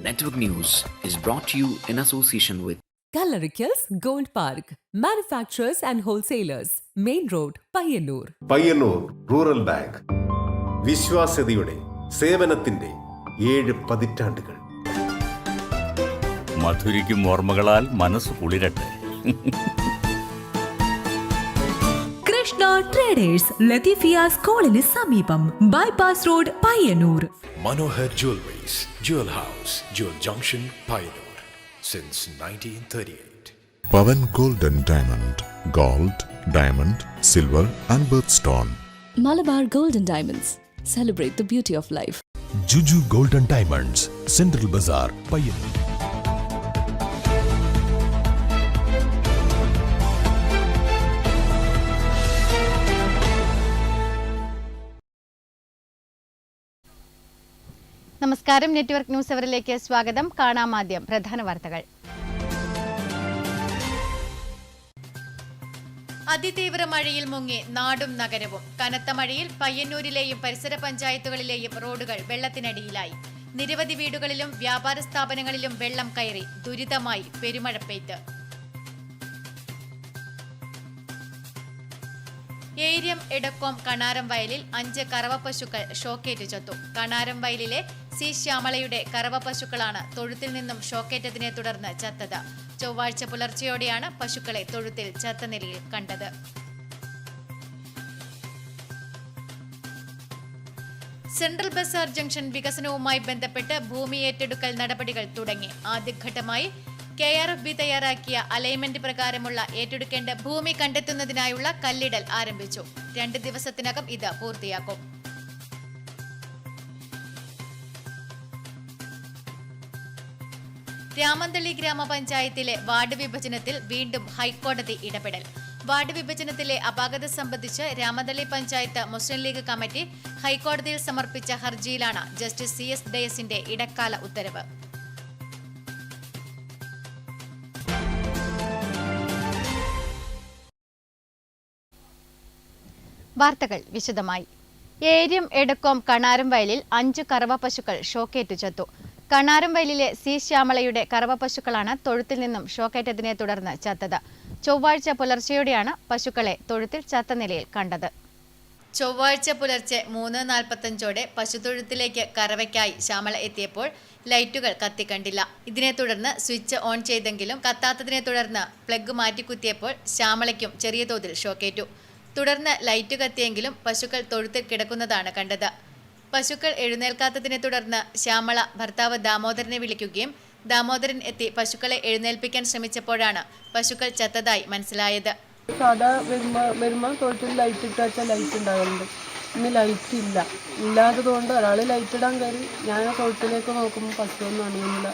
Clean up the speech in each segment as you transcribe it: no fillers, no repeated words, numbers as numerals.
Network News is brought to you in association with Kallarikals Gold Park, manufacturers and wholesalers, Main Road, Payyannur. Payyanur rural bank വിശ്വാസ്യതയുടെ സേവനത്തിന്റെ 7 പതിറ്റാണ്ടുകൾ. മധുരിക്കും ഓർമ്മകളാൽ മനസ്സ് കുളിരട്ടെ. Krishna traders Latheefiya സ്കൂളിന് സമീപം bypass road Payyanur. Manohar Jewelries, Jewel House, Jewel Junction, Payyanur, since 1938. Pavan Gold and Diamond, Gold, Diamond, Silver and Birthstone. Malabar Gold and Diamonds, celebrate the beauty of life. Juju Gold and Diamonds, Central Bazaar, Payyanur. നമസ്കാരം. Network news അവറിലേക്ക് സ്വാഗതം. കാണാം ആദ്യം പ്രധാന വാർത്തകൾ. അതിതീവ്ര മഴയിൽ മുങ്ങി നാടും നഗരവും. കനത്ത മഴയിൽ പയ്യന്നൂരിലെയും പരിസര പഞ്ചായത്തുകളിലെയും റോഡുകൾ വെള്ളത്തിനടിയിലായി. നിരവധി വീടുകളിലും വ്യാപാര സ്ഥാപനങ്ങളിലും വെള്ളം കയറി. ദുരിതമായി പെരുമഴപ്പെയ്ത്ത്. ഏര്യം എടക്കോം കണാരം വയലിൽ 5 കറവ പശുക്കൾ ഷോക്കേറ്റ് ചത്തു. കണാരം വയലിലെ സി ശ്യാമളയുടെ കറവ പശുക്കളാണ് തൊഴുത്തിൽ നിന്നും ഷോക്കേറ്റതിനെ തുടർന്ന് ചത്തത്. ചൊവ്വാഴ്ച പുലർച്ചെയോടെയാണ് പശുക്കളെ തൊഴുത്തിൽ ചത്ത നിലയിൽ കണ്ടത്. സെൻട്രൽ ബസാർ ജംഗ്ഷൻ വികസനവുമായി ബന്ധപ്പെട്ട് ഭൂമി ഏറ്റെടുക്കൽ നടപടികൾ തുടങ്ങി. ആദ്യഘട്ടമായി KRFB തയ്യാറാക്കിയ അലൈൻമെന്റ് പ്രകാരമുള്ള ഏറ്റെടുക്കേണ്ട ഭൂമി കണ്ടെത്തുന്നതിനായുള്ള കല്ലിടൽ ആരംഭിച്ചു. 2 ദിവസത്തിനകം ഇത് പൂർത്തിയാക്കും. രാമന്തളി ഗ്രാമപഞ്ചായത്തിലെ വാർഡ് വിഭജനത്തിൽ വീണ്ടും ഹൈക്കോടതി ഇടപെടൽ. വാർഡ് വിഭജനത്തിലെ അപാകത സംബന്ധിച്ച് രാമന്തളി പഞ്ചായത്ത് മുസ്ലിം ലീഗ് കമ്മിറ്റി ഹൈക്കോടതിയിൽ സമർപ്പിച്ച ഹർജിയിലാണ് ജസ്റ്റിസ് CS ഡയസിന്റെ ഇടക്കാല ഉത്തരവ്. വാർത്തകൾ വിശദമായി. ഏര്യം എടക്കോം കണാരം വയലിൽ 5 കറവ പശുക്കൾ ഷോക്കേറ്റു ചത്തു. കണാരം വയലിലെ സി ശ്യാമളയുടെ കറവ പശുക്കളാണ് തൊഴുത്തിൽ നിന്നും ഷോക്കേറ്റതിനെ തുടർന്ന് ചത്തത്. ചൊവ്വാഴ്ച പുലർച്ചെയോടെയാണ് പശുക്കളെ തൊഴുത്തിൽ ചത്ത നിലയിൽ കണ്ടത്. ചൊവ്വാഴ്ച പുലർച്ചെ 3:45ഓടെ പശുത്തൊഴുത്തിലേക്ക് കറവയ്ക്കായി ശ്യാമള എത്തിയപ്പോൾ ലൈറ്റുകൾ കത്തിക്കണ്ടില്ല. ഇതിനെ തുടർന്ന് സ്വിച്ച് ഓൺ ചെയ്തെങ്കിലും കത്താത്തതിനെ തുടർന്ന് പ്ലഗ് മാറ്റിക്കുത്തിയപ്പോൾ ശ്യാമളയ്ക്കും ചെറിയ തോതിൽ ഷോക്കേറ്റു. തുടർന്ന് ലൈറ്റ് കത്തിയെങ്കിലും പശുക്കൾ തൊഴുത്തിൽ കിടക്കുന്നതാണ് കണ്ടത്. പശുക്കൾ എഴുന്നേൽക്കാത്തതിനെ തുടർന്ന് ശ്യാമള ഭർത്താവ് ദാമോദരനെ വിളിക്കുകയും ദാമോദരൻ എത്തി പശുക്കളെ എഴുന്നേൽപ്പിക്കാൻ ശ്രമിച്ചപ്പോഴാണ് പശുക്കൾ ചത്തതായി മനസ്സിലായത്. സാധാ വരുമ്പോൾ തൊഴുത്തിൽ ലൈറ്റ് ഇട്ട് വെച്ചാൽ ലൈറ്റ് ഉണ്ടാകുന്നുണ്ട്. ഇന്ന് ലൈറ്റ് ഇല്ലാത്തതുകൊണ്ട് ഒരാൾ ലൈറ്റ് ഇടാൻ കയറി. ഞാൻ തൊഴുത്തിലേക്ക് നോക്കുമ്പോൾ പശുവൊന്നും അണിയുന്നില്ല.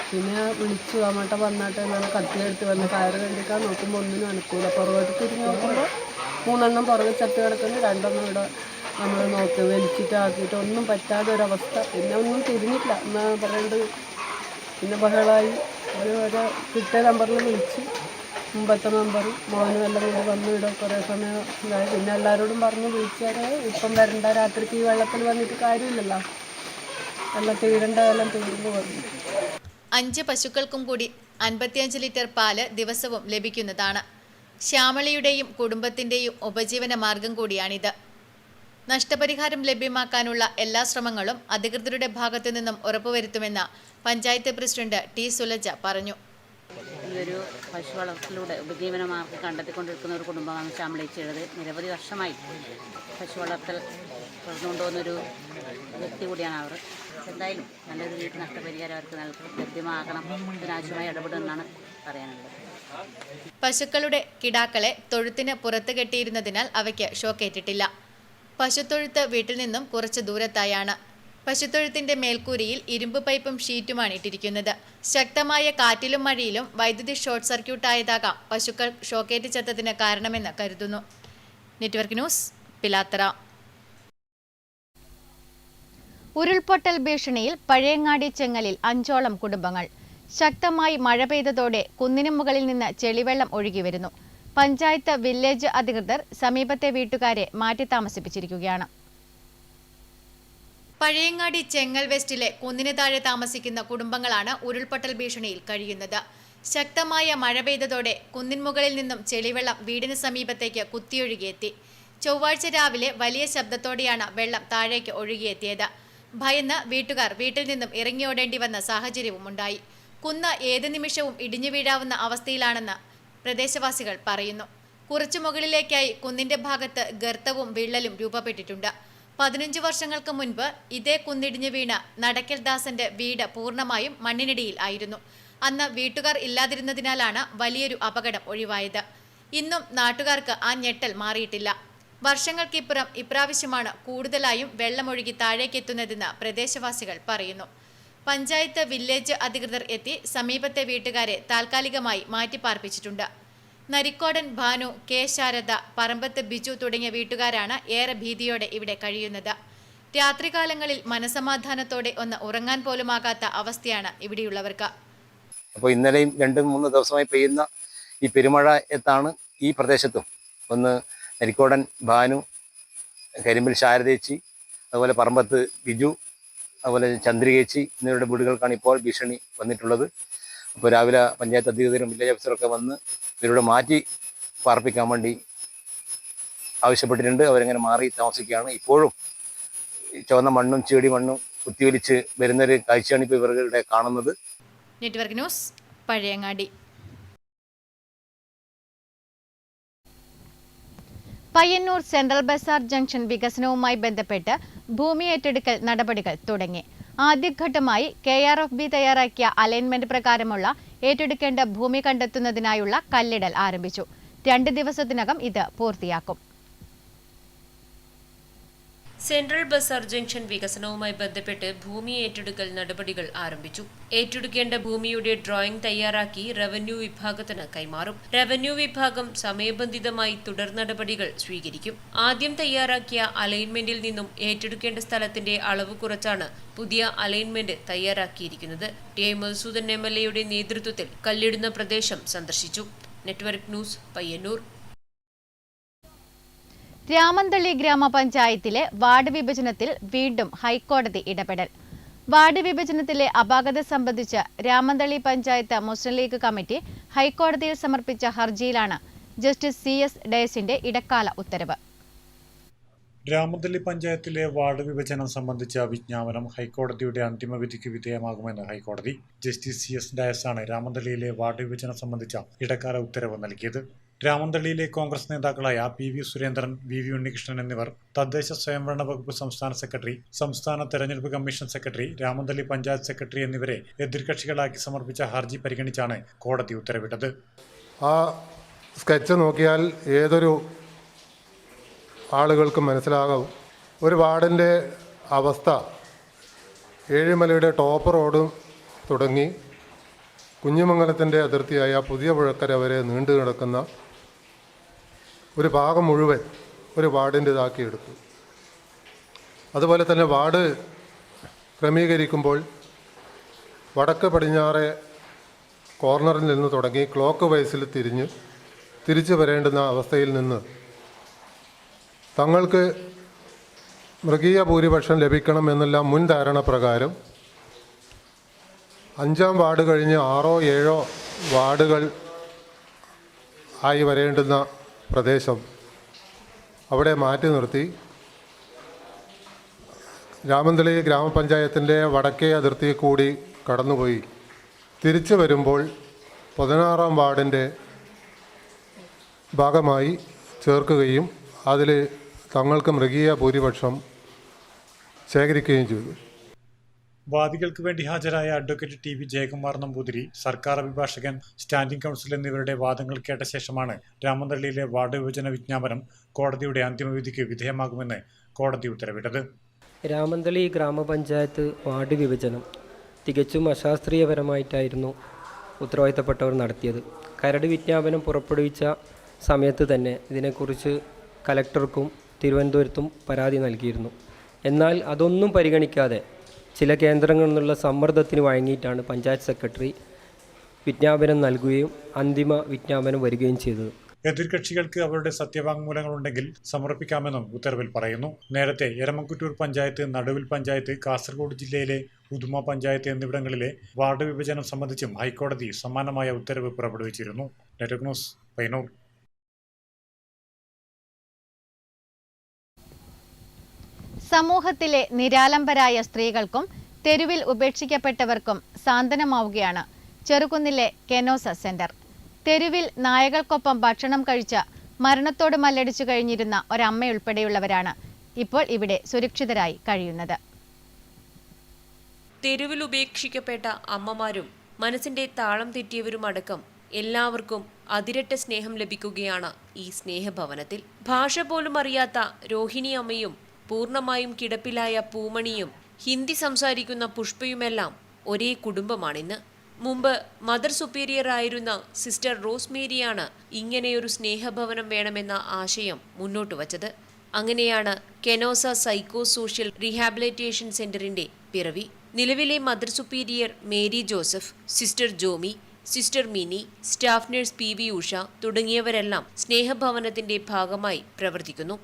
പിന്നെ വിളിച്ചു അമ്മട്ട വന്നാട്ടെ എന്നാണ് കത്തിയെടുത്ത് വന്ന് കയറ് കണ്ടിക്കാൻ നോക്കുമ്പോൾ ഒന്നിനും അനക്കൂല. പുറകോട്ട് തിരിഞ്ഞ് നോക്കുമ്പോൾ 3 എണ്ണം പുറകെ ചത്ത് കിടക്കുന്നു. 2 എണ്ണം ഇവിടെ നമ്മൾ നോക്കി വലിച്ചിട്ടാക്കിയിട്ട് ഒന്നും പറ്റാതെ ഒരവസ്ഥ. പിന്നെ ഒന്നും തിരിഞ്ഞില്ല എന്നാ പറയേണ്ടത്. പിന്നെ ബഹളമായി. ഒരു കിട്ടിയ നമ്പറിൽ വിളിച്ച് മുമ്പത്തെ നമ്പർ മോനും എല്ലാം കൂടി വന്നു ഇവിടെ കുറേ സമയം ഇതായി. പിന്നെ എല്ലാവരോടും പറഞ്ഞ് വിളിച്ചാൽ ഇപ്പം വരണ്ട, രാത്രിക്ക് ഈ വെള്ളത്തിൽ വന്നിട്ട് കാര്യമില്ലല്ലോ, എല്ലാം തീരേണ്ട എല്ലാം തീർന്നു വന്നു. 5 പശുക്കൾക്കും കൂടി 55 ലിറ്റർ പാല് ദിവസവും ലഭിക്കുന്നതാണ്. ശ്യാമളയുടെയും കുടുംബത്തിന്റെയും ഉപജീവന മാർഗം കൂടിയാണിത്. നഷ്ടപരിഹാരം ലഭ്യമാക്കാനുള്ള എല്ലാ ശ്രമങ്ങളും അധികൃതരുടെ ഭാഗത്തു നിന്നും ഉറപ്പുവരുത്തുമെന്ന് പഞ്ചായത്ത് പ്രസിഡന്റ് T. സുലജ പറഞ്ഞു. ഈ ഒരു പശു വളർത്തലിലൂടെ ഉപജീവന മാർഗം കണ്ടെത്തിക്കൊണ്ടിരിക്കുന്ന ഒരു കുടുംബമാണ് ശ്യാമളയിച്ചുള്ളത്. നിരവധി വർഷമായി പശു വളർത്തൽ തുടർന്നുകൊണ്ടുവന്നൊരു വ്യക്തി കൂടിയാണ് അവർ. എന്തായാലും നല്ലൊരു രീതിയിൽ നഷ്ടപരിഹാരം അവർക്ക് ലഭ്യമാകണം. ഇതിനാവശ്യമായി ഇടപെടുമെന്നാണ് പറയാനുള്ളത്. പശുക്കളുടെ കിടാക്കളെ തൊഴുത്തിന് പുറത്ത് കെട്ടിയിരുന്നതിനാൽ അവയ്ക്ക് ഷോക്കേറ്റിട്ടില്ല. പശുത്തൊഴുത്ത് വീട്ടിൽ നിന്നും കുറച്ച് ദൂരത്തായാണ്. പശുത്തൊഴുത്തിന്റെ മേൽക്കൂരയിൽ ഇരുമ്പ് പൈപ്പും ഷീറ്റുമാണ് ഇട്ടിരിക്കുന്നത്. ശക്തമായ കാറ്റിലും മഴയിലും വൈദ്യുതി ഷോർട്ട് സർക്യൂട്ടായതാകാം പശുക്കൾ ഷോക്കേറ്റ് ചത്തതിന് കാരണമെന്ന് കരുതുന്നു. Network news, Pilathara. ഉരുൾപൊട്ടൽ ഭീഷണിയിൽ പഴയങ്ങാടി ചെങ്ങലിൽ 5ഓളം കുടുംബങ്ങൾ. ശക്തമായി മഴ പെയ്തതോടെ കുന്നിനു മുകളിൽ നിന്ന് ചെളിവെള്ളം ഒഴുകി വരുന്നു. പഞ്ചായത്ത് വില്ലേജ് അധികൃതർ സമീപത്തെ വീട്ടുകാരെ മാറ്റി താമസിപ്പിച്ചിരിക്കുകയാണ്. പഴയങ്ങാടി ചെങ്ങൽ വെസ്റ്റിലെ കുന്നിന് താഴെ താമസിക്കുന്ന കുടുംബങ്ങളാണ് ഉരുൾപൊട്ടൽ ഭീഷണിയിൽ കഴിയുന്നത്. ശക്തമായ മഴ പെയ്തതോടെ കുന്നിൻ മുകളിൽ നിന്നും ചെളിവെള്ളം വീടിന് സമീപത്തേക്ക് കുത്തിയൊഴുകിയെത്തി. ചൊവ്വാഴ്ച രാവിലെ വലിയ ശബ്ദത്തോടെയാണ് വെള്ളം താഴേക്ക് ഒഴുകിയെത്തിയത്. ഭയന്ന് വീട്ടുകാർ വീട്ടിൽ നിന്നും ഇറങ്ങിയോടേണ്ടി വന്ന സാഹചര്യവും ഉണ്ടായി. കുന്ന് ഏത് നിമിഷവും ഇടിഞ്ഞു വീഴാവുന്ന അവസ്ഥയിലാണെന്ന് പ്രദേശവാസികൾ പറയുന്നു. കുറച്ചു മുകളിലേക്കായി കുന്നിന്റെ ഭാഗത്ത് ഗർത്തവും വിള്ളലും രൂപപ്പെട്ടിട്ടുണ്ട്. 15 വർഷങ്ങൾക്ക് മുൻപ് ഇതേ കുന്നിടിഞ്ഞു വീണ നടക്കൽ ദാസന്റെ വീട് പൂർണ്ണമായും മണ്ണിനടിയിൽ ആയിരുന്നു. അന്ന് വീട്ടുകാർ ഇല്ലാതിരുന്നതിനാലാണ് വലിയൊരു അപകടം ഒഴിവായത്. ഇന്നും നാട്ടുകാർക്ക് ആ ഞെട്ടൽ മാറിയിട്ടില്ല. വർഷങ്ങൾക്കിപ്പുറം ഇപ്രാവശ്യമാണ് കൂടുതലായും വെള്ളമൊഴുകി താഴേക്കെത്തുന്നതെന്ന് പ്രദേശവാസികൾ പറയുന്നു. പഞ്ചായത്ത് വില്ലേജ് അധികൃതർ എത്തി സമീപത്തെ വീട്ടുകാരെ താൽക്കാലികമായി മാറ്റിപ്പാർപ്പിച്ചിട്ടുണ്ട്. നരിക്കോടൻ ഭാനു, കെ ശാരദ, പറമ്പത്ത് ബിജു തുടങ്ങിയ വീട്ടുകാരാണ് ഏറെ ഭീതിയോടെ ഇവിടെ കഴിയുന്നത്. രാത്രികാലങ്ങളിൽ മനസമാധാനത്തോടെ ഒന്ന് ഉറങ്ങാൻ പോലുമാകാത്ത അവസ്ഥയാണ് ഇവിടെയുള്ളവർക്ക്. അപ്പോൾ ഇന്നലെയും 2-3 ദിവസമായി പെയ്യുന്ന ഈ പെരുമഴയത്താണ് ഈ പ്രദേശത്തും ഒന്ന് നരിക്കോടൻ ഭാനു, കരിമ്പിൽ ശാരദേച്ചി, അതുപോലെ പറമ്പത്ത് ബിജു, അതുപോലെ ചന്ദ്രികേച്ചി എന്നിവരുടെ വീടുകൾക്കാണ് ഇപ്പോൾ ഭീഷണി വന്നിട്ടുള്ളത്. അപ്പോൾ രാവിലെ പഞ്ചായത്ത് അധികൃതരും വില്ലേജ് ഓഫീസറൊക്കെ വന്ന് ഇവരോട് മാറ്റി പാർപ്പിക്കാൻ വേണ്ടി ആവശ്യപ്പെട്ടിട്ടുണ്ട്. അവരെങ്ങനെ മാറി താമസിക്കുകയാണ്. ഇപ്പോഴും ചുവന്ന മണ്ണും ചീടി മണ്ണും കുത്തിയൊലിച്ച് വരുന്നൊരു കാഴ്ചയാണ് ഇപ്പോൾ ഇവരുടെ കാണുന്നത്. Network news, Pazhayangadi. Payyanur central bazaar junction വികസനവുമായി ബന്ധപ്പെട്ട് ഭൂമി ഏറ്റെടുക്കൽ നടപടികൾ തുടങ്ങി. ആദ്യഘട്ടമായി KRFB തയ്യാറാക്കിയ അലൈൻമെന്റ് പ്രകാരമുള്ള ഏറ്റെടുക്കേണ്ട ഭൂമി കണ്ടെത്തുന്നതിനായുള്ള കല്ലിടൽ ആരംഭിച്ചു. 2 ദിവസത്തിനകം ഇത് പൂർത്തിയാക്കും. സെൻട്രൽ ബസാർ ജംഗ്ഷൻ വികസനവുമായി ബന്ധപ്പെട്ട് ഭൂമി ഏറ്റെടുക്കൽ നടപടികൾ ആരംഭിച്ചു. ഏറ്റെടുക്കേണ്ട ഭൂമിയുടെ ഡ്രോയിംഗ് തയ്യാറാക്കി റവന്യൂ വിഭാഗത്തിന് കൈമാറും. റവന്യൂ വിഭാഗം സമയബന്ധിതമായി തുടർ നടപടികൾ സ്വീകരിക്കും. ആദ്യം തയ്യാറാക്കിയ അലൈൻമെന്റിൽ നിന്നും ഏറ്റെടുക്കേണ്ട സ്ഥലത്തിന്റെ അളവ് കുറച്ചാണ് പുതിയ അലൈൻമെന്റ് തയ്യാറാക്കിയിരിക്കുന്നത്. ടി. മധുസൂദൻ MLA നേതൃത്വത്തിൽ കല്ലിടുന്ന പ്രദേശം സന്ദർശിച്ചു. Network news, Payyanur. രാമന്തളി ഗ്രാമപഞ്ചായത്തിലെ വാർഡ് വിഭജനത്തിൽ വീണ്ടും ഹൈക്കോടതി ഇടപെടൽ. വാർഡ് വിഭജനത്തിലെ അപാകത സംബന്ധിച്ച് രാമന്തളി പഞ്ചായത്ത് മുസ്ലിം ലീഗ് കമ്മിറ്റി ഹൈക്കോടതിയിൽ സമർപ്പിച്ച ഹർജിയിലാണ് ജസ്റ്റിസ് CS ഡയസിന്റെ ഇടക്കാല ഉത്തരവ്. രാമന്തളി പഞ്ചായത്തിലെ വാർഡ് വിഭജനം സംബന്ധിച്ച വിജ്ഞാപനം ഹൈക്കോടതിയുടെ അന്തിമവിധിക്ക് വിധേയമാകുമെന്ന് ഹൈക്കോടതി. ജസ്റ്റിസ് CS ഡയസാണ് രാമന്തളിയിലെ വാർഡ് വിഭജനം സംബന്ധിച്ച ഇടക്കാല ഉത്തരവ് നൽകിയത്. രാമന്തളിയിലെ കോൺഗ്രസ് നേതാക്കളായ PV സുരേന്ദ്രൻ, VV ഉണ്ണികൃഷ്ണൻ എന്നിവർ തദ്ദേശ സ്വയംഭരണ വകുപ്പ് സംസ്ഥാന സെക്രട്ടറി, സംസ്ഥാന തെരഞ്ഞെടുപ്പ് commission secretary, Ramanthali panchayat secretary എന്നിവരെ എതിർകക്ഷികളാക്കി സമർപ്പിച്ച ഹർജി പരിഗണിച്ചാണ് കോടതി ഉത്തരവിട്ടത്. ആ സ്കെച്ച് നോക്കിയാൽ ഏതൊരു ആളുകൾക്കും മനസ്സിലാകും ഒരു വാർഡിൻ്റെ അവസ്ഥ. ഏഴിമലയുടെ ടോപ്പ് റോഡും തുടങ്ങി കുഞ്ഞിമംഗലത്തിൻ്റെ അതിർത്തിയായ പുതിയ പുഴക്കര വരെ നീണ്ടു കിടക്കുന്ന ഒരു ഭാഗം മുഴുവൻ ഒരു വാർഡിൻ്റെതാക്കിയെടുത്തു. അതുപോലെ തന്നെ വാർഡ് ക്രമീകരിക്കുമ്പോൾ വടക്ക് പടിഞ്ഞാറെ കോർണറിൽ നിന്ന് തുടങ്ങി ക്ലോക്ക് വൈസിൽ തിരിച്ചു വരേണ്ടുന്ന അവസ്ഥയിൽ നിന്ന് തങ്ങൾക്ക് മൃഗീയ ഭൂരിപക്ഷം ലഭിക്കണം എന്നുള്ള മുൻ ധാരണ പ്രകാരം 5-ാം വാർഡ് കഴിഞ്ഞ് 6-ഓ 7-ഓ വാർഡുകൾ ആയി വരേണ്ടുന്ന പ്രദേശം അവിടെ മാറ്റി നിർത്തി രാമന്തളി ഗ്രാമപഞ്ചായത്തിൻ്റെ വടക്കേ അതിർത്തി കൂടി കടന്നുപോയി തിരിച്ചു വരുമ്പോൾ 16-ാം വാർഡിൻ്റെ ഭാഗമായി ചേർക്കുകയും അതിൽ തങ്ങൾക്ക് മൃഗീയ ഭൂരിപക്ഷം ശേഖരിക്കുകയും ചെയ്തു. വാദികൾക്ക് വേണ്ടി ഹാജരായ അഡ്വക്കേറ്റ് TV ജയകുമാർ നമ്പൂതിരി, സർക്കാർ അഭിഭാഷകൻ, സ്റ്റാൻഡിംഗ് കൗൺസിൽ എന്നിവരുടെ വാദങ്ങൾ കേട്ട ശേഷമാണ് രാമന്തളിയിലെ വാർഡ് വിഭജന വിജ്ഞാപനം കോടതിയുടെ അന്തിമവിധിക്ക് വിധേയമാകുമെന്ന് കോടതി ഉത്തരവിട്ടത്. രാമന്തളി ഗ്രാമപഞ്ചായത്ത് വാർഡ് വിഭജനം തികച്ചും അശാസ്ത്രീയപരമായിട്ടായിരുന്നു ഉത്തരവാദിത്തപ്പെട്ടവർ നടത്തിയത്. കരട് വിജ്ഞാപനം പുറപ്പെടുവിച്ച സമയത്ത് തന്നെ ഇതിനെക്കുറിച്ച് കലക്ടർക്കും തിരുവനന്തപുരത്തും പരാതി നൽകിയിരുന്നു. എന്നാൽ അതൊന്നും പരിഗണിക്കാതെ ചില കേന്ദ്രങ്ങളിൽ നിന്നുള്ള സമ്മർദ്ദത്തിന് വഴങ്ങിയിട്ടാണ് പഞ്ചായത്ത് സെക്രട്ടറി വിജ്ഞാപനം നൽകുകയും അന്തിമ വിജ്ഞാപനം വരികയും ചെയ്തത്. എതിർകക്ഷികൾക്ക് അവരുടെ സത്യവാങ്മൂലങ്ങളുണ്ടെങ്കിൽ സമർപ്പിക്കാമെന്നും ഉത്തരവിൽ പറയുന്നു. നേരത്തെ എരമംകുറ്റൂർ പഞ്ചായത്ത്, നടുവിൽ പഞ്ചായത്ത്, കാസർഗോഡ് ജില്ലയിലെ ഉദുമ പഞ്ചായത്ത് എന്നിവിടങ്ങളിലെ വാർഡ് വിഭജനം സംബന്ധിച്ചും ഹൈക്കോടതി സമാനമായ ഉത്തരവ് പുറപ്പെടുവിച്ചിരുന്നു. Network news, Payyanur. സമൂഹത്തിലെ നിരാലംബരായ സ്ത്രീകൾക്കും തെരുവിൽ ഉപേക്ഷിക്കപ്പെട്ടവർക്കും സാന്ത്വനമാവുകയാണ് ചെറുകുന്നിലെ കെനോസ സെന്റർ. തെരുവിൽ നായകൾക്കൊപ്പം ഭക്ഷണം കഴിച്ച മരണത്തോട് മല്ലടിച്ചു കഴിഞ്ഞിരുന്ന ഒരമ്മയുൾപ്പെടെയുള്ളവരാണ് ഇപ്പോൾ ഇവിടെ സുരക്ഷിതരായി കഴിയുന്നത്. തെരുവിൽ ഉപേക്ഷിക്കപ്പെട്ട അമ്മമാരും മനസ്സിന്റെ താളം തെറ്റിയവരുമടക്കം എല്ലാവർക്കും അതിരട്ട സ്നേഹം ലഭിക്കുകയാണ് ഈ സ്നേഹഭവനത്തിൽ. ഭാഷ പോലും അറിയാത്ത രോഹിണി അമ്മയും പൂർണ്ണമായും കിടപ്പിലായ പൂമണിയും ഹിന്ദി സംസാരിക്കുന്ന പുഷ്പയുമെല്ലാം ഒരേ കുടുംബമാണിന്ന്. മുമ്പ് മദർ സുപ്പീരിയർ ആയിരുന്ന സിസ്റ്റർ റോസ്മേരിയാണ് ഇങ്ങനെയൊരു സ്നേഹഭവനം വേണമെന്ന ആശയം മുന്നോട്ട് വച്ചത്. അങ്ങനെയാണ് കെനോസ സൈക്കോ സോഷ്യൽ റീഹാബിലിറ്റേഷൻ സെന്ററിന്റെ പിറവി. നിലവിലെ mother superior Mary Joseph, sister Jomi, sister Mini, staff nurse PV Usha തുടങ്ങിയവരെല്ലാം സ്നേഹഭവനത്തിന്റെ ഭാഗമായി പ്രവർത്തിക്കുന്നു.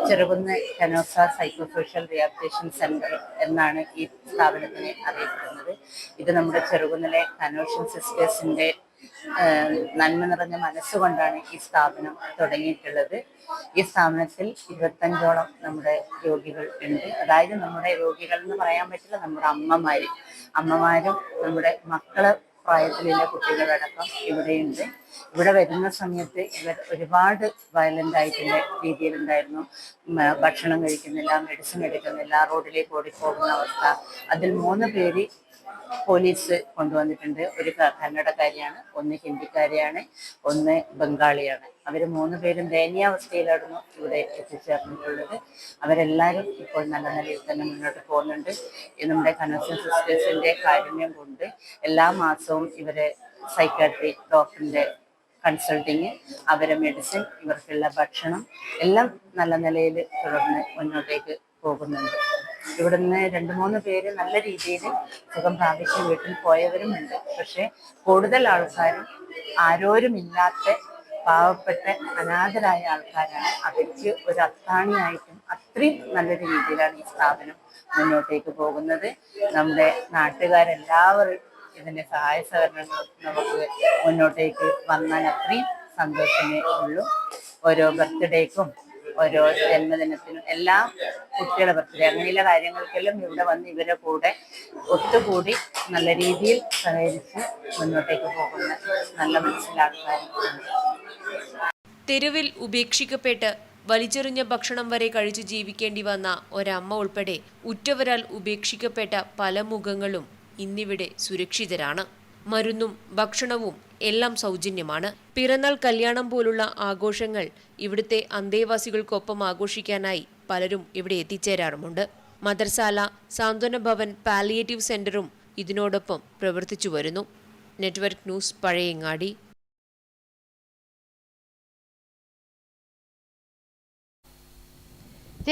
ചെറുകുന്ന് കെനോസ സൈക്കോ സോഷ്യൽ റീഹാബിലിറ്റേഷൻ സെന്റർ എന്നാണ് ഈ സ്ഥാപനത്തിനെ അറിയപ്പെടുന്നത്. ഇത് നമ്മുടെ ചെറുകുന്നിലെ കനോഷ്യൻ സിസ്റ്റേഴ്സിന്റെ നന്മ നിറഞ്ഞ മനസ്സുകൊണ്ടാണ് ഈ സ്ഥാപനം തുടങ്ങിയിട്ടുള്ളത്. ഈ സ്ഥാപനത്തിൽ 25ഓളം നമ്മുടെ രോഗികൾ ഉണ്ട്. അതായത് നമ്മുടെ രോഗികൾ എന്ന് പറയാൻ പറ്റില്ല, നമ്മുടെ അമ്മമാരും നമ്മുടെ മക്കളെ പ്രായത്തിലുള്ള കുട്ടികളടക്കം ഇവിടെയുണ്ട്. ഇവിടെ വരുന്ന സമയത്ത് ഇവർ ഒരുപാട് വയലൻ്റ് ആയിട്ടുള്ള രീതിയിലുണ്ടായിരുന്നു. ഭക്ഷണം കഴിക്കുന്നില്ല, മെഡിസിൻ എടുക്കുന്നില്ല, റോഡിലേക്ക് ഓടിപ്പോകുന്ന അവസ്ഥ. അതിൽ 3 പേര് പോലീസ് കൊണ്ടുവന്നിട്ടുണ്ട്. ഒരു കന്നഡക്കാരിയാണ്, ഒന്ന് ഹിന്ദിക്കാരിയാണ്, ഒന്ന് ബംഗാളിയാണ്. അവർ 3 പേരും ദയനീയാവസ്ഥയിലായിരുന്നു ഇവിടെ എത്തിച്ചേർന്നിട്ടുള്ളത്. അവരെല്ലാവരും ഇപ്പോൾ നല്ല നിലയിൽ തന്നെ മുന്നോട്ട് പോകുന്നുണ്ട്. നമ്മുടെ കനോഷ്യൻ സിസ്റ്റേഴ്സിന്റെ കാരുണ്യം കൊണ്ട് എല്ലാ മാസവും ഇവരെ സൈക്കാട്രി ഡോക്ടറിന്റെ കൺസൾട്ടിങ്, അവരെ മെഡിസിൻ, ഇവർക്കുള്ള ഭക്ഷണം എല്ലാം നല്ല നിലയിൽ തുടർന്ന് മുന്നോട്ടേക്ക് പോകുന്നുണ്ട്. ഇവിടുന്ന് 2-3 പേര് നല്ല രീതിയിൽ സുഖം പ്രാപിച്ച് വീട്ടിൽ പോയവരുമുണ്ട്. പക്ഷെ കൂടുതൽ ആൾക്കാരും ആരോരുമില്ലാത്ത പാവപ്പെട്ട അനാഥരായ ആൾക്കാരാണ്. അവർക്ക് ഒരു അത്താണിയായിട്ടും അത്രയും നല്ലൊരു രീതിയിലാണ് ഈ സ്ഥാപനം മുന്നോട്ടേക്ക് പോകുന്നത്. നമ്മുടെ നാട്ടുകാരെല്ലാവരും ഇതിൻ്റെ സഹായ സഹകരണങ്ങൾ നമുക്ക് മുന്നോട്ടേക്ക് വന്നാൽ അത്രയും സന്തോഷമേ ഉള്ളൂ. ഓരോ ബർത്ത്ഡേക്കും ഓരോ ജന്മദിനത്തിനും എല്ലാം കുട്ടികളുടെ ബർത്ത്ഡേ അങ്ങനെയുള്ള കാര്യങ്ങൾക്കെല്ലാം ഇവിടെ വന്ന് ഇവരുടെ കൂടെ ഒത്തുകൂടി നല്ല രീതിയിൽ സഹകരിച്ച് മുന്നോട്ടേക്ക് പോകുന്ന നല്ല മനസ്സിലാക്കാറുണ്ട്. തെരുവിൽ ഉപേക്ഷിക്കപ്പെട്ട് വലിച്ചെറിഞ്ഞ ഭക്ഷണം വരെ കഴിച്ച് ജീവിക്കേണ്ടി വന്ന ഒരമ്മ ഉൾപ്പെടെ ഉറ്റവരാൽ ഉപേക്ഷിക്കപ്പെട്ട പല മുഖങ്ങളും ഇന്നിവിടെ സുരക്ഷിതരാണ്. മരുന്നും ഭക്ഷണവും എല്ലാം സൗജന്യമാണ്. പിറന്നാൾ, കല്യാണം പോലുള്ള ആഘോഷങ്ങൾ ഇവിടുത്തെ അന്തേവാസികൾക്കൊപ്പം ആഘോഷിക്കാനായി പലരും ഇവിടെ എത്തിച്ചേരാറുമുണ്ട്. മദർസാല, സാന്ത്വന ഭവൻ, പാലിയേറ്റീവ് സെന്ററും ഇതിനോടൊപ്പം പ്രവർത്തിച്ചു വരുന്നു. Network news, Pazhayangadi.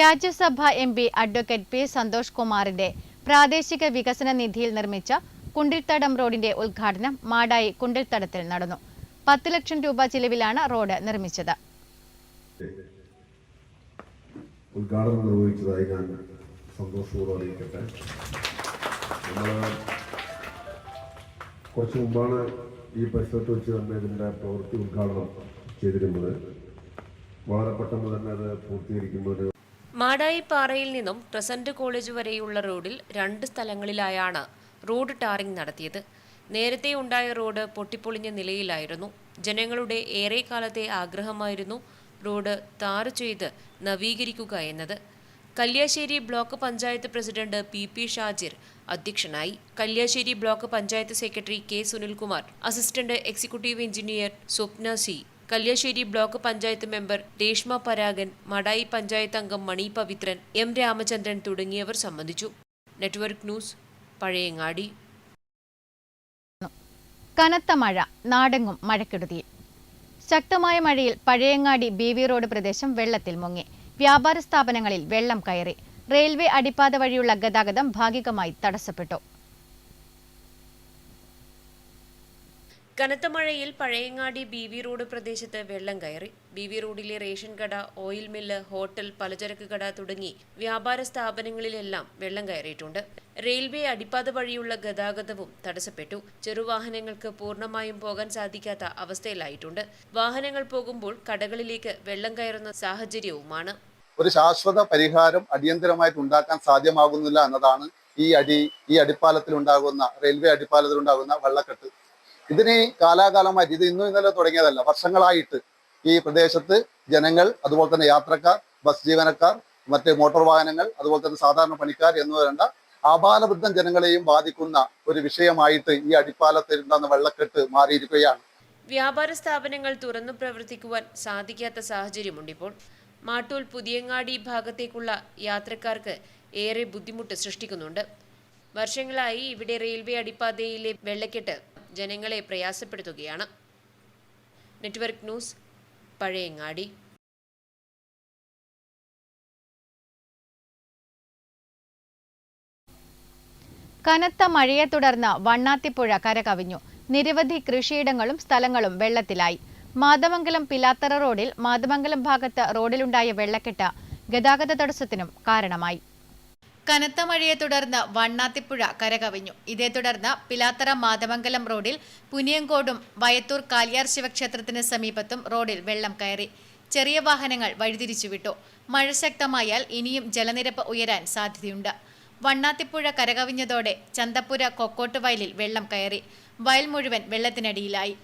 Rajya Sabha MP advocate P. Santhosh കുമാറിന്റെ പ്രാദേശിക വികസന നിധിയിൽ നിർമ്മിച്ച കുണ്ടിൽത്തടം റോഡിന്റെ ഉദ്ഘാടനം മാടായി കുണ്ടിൽത്തടത്തിൽ നടന്നു. 10 ലക്ഷം രൂപ ചിലവിലാണ് റോഡ് നിർമ്മിച്ചത്. ഉദ്ഘാടനം നിർവഹിച്ചതായി ഞാൻ സന്തോഷപൂർവ്വം അറിയിക്കട്ടെ. കുറച്ച് മുമ്പാണ് ഈ പരിസരത്ത് വെച്ച് തന്നെ ഇതിൻ്റെ പ്രവൃത്തി ഉദ്ഘാടനം ചെയ്തിരുന്നത്. വളരെ പെട്ടെന്ന് തന്നെ അത് പൂർത്തീകരിക്കുന്നത്. മാടായി പാറയിൽ നിന്നും ക്രസന്റ് കോളേജ് വരെയുള്ള റോഡിൽ 2 സ്ഥലങ്ങളിലായാണ് റോഡ് ടാറിംഗ് നടത്തിയത്. നേരത്തെ ഉണ്ടായ റോഡ് പൊട്ടിപ്പൊളിഞ്ഞ നിലയിലായിരുന്നു. ജനങ്ങളുടെ ഏറെക്കാലത്തെ ആഗ്രഹമായിരുന്നു റോഡ് ടാർ ചെയ്ത് നവീകരിക്കുക എന്നത്. Kalliasseri block panchayat president PP Shajir അധ്യക്ഷനായി. Kalliasseri block panchayat secretary K. Sunilkumar, assistant executive engineer Swapna C, Kalliasseri block panchayat member Reshma Paragan, Madayi panchayat അംഗം മണി പവിത്രൻ, M. രാമചന്ദ്രൻ തുടങ്ങിയവർ സംബന്ധിച്ചു. Network news, Pazhayangadi. കനത്ത മഴ, നാടെങ്ങും മഴക്കെടുതിയിൽ. ശക്തമായ മഴയിൽ പഴയങ്ങാടി BV റോഡ് പ്രദേശം വെള്ളത്തിൽ മുങ്ങി. വ്യാപാര സ്ഥാപനങ്ങളിൽ വെള്ളം കയറി. റെയിൽവേ അടിപ്പാത വഴിയുള്ള ഗതാഗതം ഭാഗികമായി തടസ്സപ്പെട്ടു. കനത്ത മഴയിൽ പഴയങ്ങാടി BV റോഡ് പ്രദേശത്ത് വെള്ളം കയറി. BV റോഡിലെ റേഷൻ കട, ഓയിൽ മില്ല്, ഹോട്ടൽ, പലചരക്ക് കട തുടങ്ങി വ്യാപാര സ്ഥാപനങ്ങളിലെല്ലാം വെള്ളം കയറിയിട്ടുണ്ട്. റെയിൽവേ അടിപ്പാത വഴിയുള്ള ഗതാഗതവും തടസ്സപ്പെട്ടു. ചെറുവാഹനങ്ങൾക്ക് പൂർണ്ണമായും പോകാൻ സാധിക്കാത്ത അവസ്ഥയിലായിട്ടുണ്ട്. വാഹനങ്ങൾ പോകുമ്പോൾ കടകളിലേക്ക് വെള്ളം കയറുന്ന സാഹചര്യവുമാണ്. ഒരു ശാശ്വത പരിഹാരം അടിയന്തരമായിട്ട് ഉണ്ടാക്കാൻ സാധ്യമാകുന്നില്ല എന്നതാണ് ഈ അടിപ്പാലത്തിലുണ്ടാകുന്ന റെയിൽവേ അടിപ്പാലത്തിലുണ്ടാകുന്ന വെള്ളക്കെട്ട്. ഇതിന് കാലാകാലമായിട്ട്, ഇത് ഇന്നും ഇന്നലെ തുടങ്ങിയതല്ല, വർഷങ്ങളായിട്ട് ഈ പ്രദേശത്ത് ജനങ്ങൾ, അതുപോലെ തന്നെ യാത്രക്കാർ, ബസ് ജീവനക്കാർ, മറ്റ് മോട്ടോർ വാഹനങ്ങൾ, അതുപോലെ തന്നെ സാധാരണ പണിക്കാർ എന്ന് വേണ്ട ആബാലവൃദ്ധം ജനങ്ങളെയും ബാധിക്കുന്ന ഒരു വിഷയമായിട്ട് ഈ അടിപ്പാലത്തിലുണ്ടാകുന്ന വെള്ളക്കെട്ട് മാറിയിരിക്കുകയാണ്. വ്യാപാര സ്ഥാപനങ്ങൾ തുറന്നു പ്രവർത്തിക്കുവാൻ സാധിക്കാത്ത സാഹചര്യമുണ്ടിപ്പോൾ. മാട്ടൂൽ പുതിയങ്ങാടി ഭാഗത്തേക്കുള്ള യാത്രക്കാർക്ക് ഏറെ ബുദ്ധിമുട്ട് സൃഷ്ടിക്കുന്നുണ്ട്. വർഷങ്ങളായി ഇവിടെ റെയിൽവേ അടിപ്പാതയിലെ വെള്ളക്കെട്ട് ജനങ്ങളെ പ്രയാസപ്പെടുത്തുകയാണ്. Network news, Pazhayangadi. കനത്ത മഴയെ തുടർന്ന് വണ്ണാത്തിപ്പുഴ കരകവിഞ്ഞു. നിരവധി കൃഷിയിടങ്ങളും സ്ഥലങ്ങളും വെള്ളത്തിലായി. മാതമംഗലം പിലാത്തറ റോഡിൽ മാതമംഗലം ഭാഗത്ത് റോഡിലുണ്ടായ വെള്ളക്കെട്ട് ഗതാഗത തടസ്സത്തിനും കാരണമായി. കനത്ത മഴയെ തുടർന്ന് വണ്ണാത്തിപ്പുഴ കരകവിഞ്ഞു. ഇതേ തുടർന്ന് പിലാത്തറ മാതമംഗലം റോഡിൽ പുനിയങ്കോടും വയത്തൂർ കാലിയാർ ശിവക്ഷേത്രത്തിന് സമീപത്തും റോഡിൽ വെള്ളം കയറി. ചെറിയ വാഹനങ്ങൾ വഴിതിരിച്ചുവിട്ടു. മഴ ശക്തമായാൽ ഇനിയും ജലനിരപ്പ് ഉയരാൻ സാധ്യതയുണ്ട്. വണ്ണാത്തിപ്പുഴ കരകവിഞ്ഞതോടെ ചന്തപ്പുര കൊക്കോട്ട് വയലിൽ വെള്ളം കയറി. വയൽ മുഴുവൻ വെള്ളത്തിനടിയിലായി.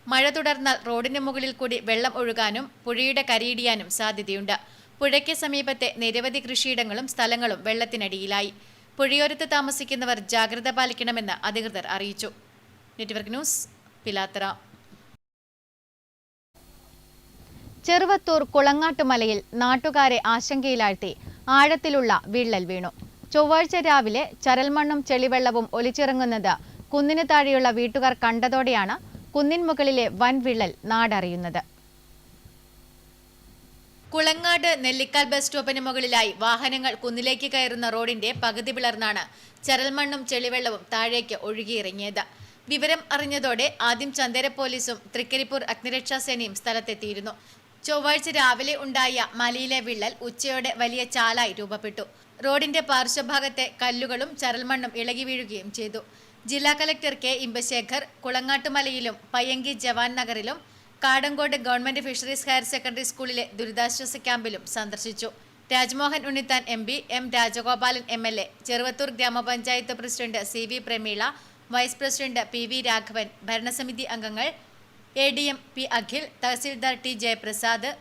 മഴ തുടർന്നാൽ റോഡിന് മുകളിൽ കൂടി വെള്ളം ഒഴുകാനും പുഴയുടെ കരയിടിയാനും സാധ്യതയുണ്ട്. പുഴയ്ക്ക് സമീപത്തെ നിരവധി കൃഷിയിടങ്ങളും സ്ഥലങ്ങളും വെള്ളത്തിനടിയിലായി. പുഴയോരത്ത് താമസിക്കുന്നവർ ജാഗ്രത പാലിക്കണമെന്ന് അധികൃതർ അറിയിച്ചു. Network news, Pilathara. ചെറുവത്തൂർ കുളങ്ങാട്ടുമലയിൽ നാട്ടുകാരെ ആശങ്കയിലാഴ്ത്തി ആഴത്തിലുള്ള വിള്ളൽ വീണു. ചൊവ്വാഴ്ച രാവിലെ ചരൽമണ്ണും ചെളിവെള്ളവും ഒലിച്ചിറങ്ങുന്നത് കുന്നിന് താഴെയുള്ള വീട്ടുകാർ കണ്ടതോടെയാണ് കുന്നിൻ മുകളിലെ വൻ വിള്ളൽ നാടറിയുന്നത്. കുളങ്ങാട് നെല്ലിക്കാൽ ബസ് സ്റ്റോപ്പിന് മുകളിലായി വാഹനങ്ങൾ കുന്നിലേക്ക് കയറുന്ന റോഡിന്റെ പകുതി പിളർന്നാണ് ചരൽമണ്ണും ചെളിവെള്ളവും താഴേക്ക് ഒഴുകിയിറങ്ങിയത്. വിവരം അറിഞ്ഞതോടെ ആദ്യം ചന്ദേര പോലീസും തൃക്കരിപ്പൂർ അഗ്നിരക്ഷാസേനയും സ്ഥലത്തെത്തിയിരുന്നു. ചൊവ്വാഴ്ച രാവിലെ ഉണ്ടായ മലയിലെ വിള്ളൽ ഉച്ചയോടെ വലിയ ചാലായി രൂപപ്പെട്ടു. റോഡിന്റെ പാർശ്വഭാഗത്തെ കല്ലുകളും ചരൽമണ്ണും ഇളകി വീഴുകയും ചെയ്തു. ജില്ലാ കലക്ടർ കെ ഇമ്പശേഖർ കുളങ്ങാട്ടുമലയിലും പയ്യങ്കി ജവാൻ നഗറിലും Kadangode government fisheries higher secondary സ്കൂളിലെ ദുരിതാശ്വാസ ക്യാമ്പിലും സന്ദർശിച്ചു. Rajmohan Unnithan MP, M Rajagopalan MLA, Cheruvathur ഗ്രാമപഞ്ചായത്ത് president CV Prameela, vice president PV Raghavan, ഭരണസമിതി അംഗങ്ങൾ ADM P Akhil, tahsildar T Jayaprasad,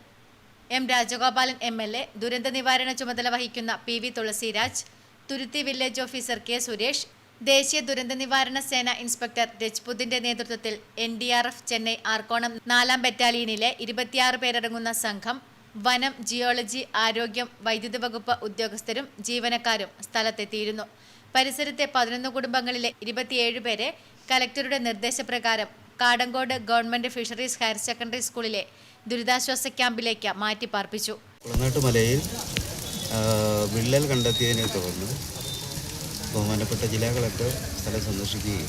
M Rajagopalan MLA, ദുരന്ത നിവാരണ ചുമതല വഹിക്കുന്ന PV തുളസിരാജ്, തുരുത്തി വില്ലേജ് ഓഫീസർ K സുരേഷ്, ദേശീയ ദുരന്ത നിവാരണ സേന ഇൻസ്പെക്ടർ രജ്പുതിന്റെ നേതൃത്വത്തിൽ NDRF ചെന്നൈ ആർക്കോണം 4ാം ബറ്റാലിയനിലെ 26 പേരടങ്ങുന്ന സംഘം, വനം, ജിയോളജി, ആരോഗ്യം, വൈദ്യുത വകുപ്പ് ഉദ്യോഗസ്ഥരും ജീവനക്കാരും സ്ഥലത്തെത്തിയിരുന്നു. പരിസരത്തെ 11 കുടുംബങ്ങളിലെ 27 പേരെ കലക്ടറുടെ നിർദ്ദേശപ്രകാരം Kadangode government fisheries higher secondary സ്കൂളിലെ ദുരിതാശ്വാസ ക്യാമ്പിലേക്ക് മാറ്റിപ്പാർപ്പിച്ചു. കുളങ്ങാട്ടുമലയിൽ വിള്ളൽ കണ്ടെത്തിയതിനെ തുടർന്ന് ബഹുമാനപ്പെട്ട ജില്ലാ കളക്ടർ സ്ഥലം സന്ദർശിക്കുകയും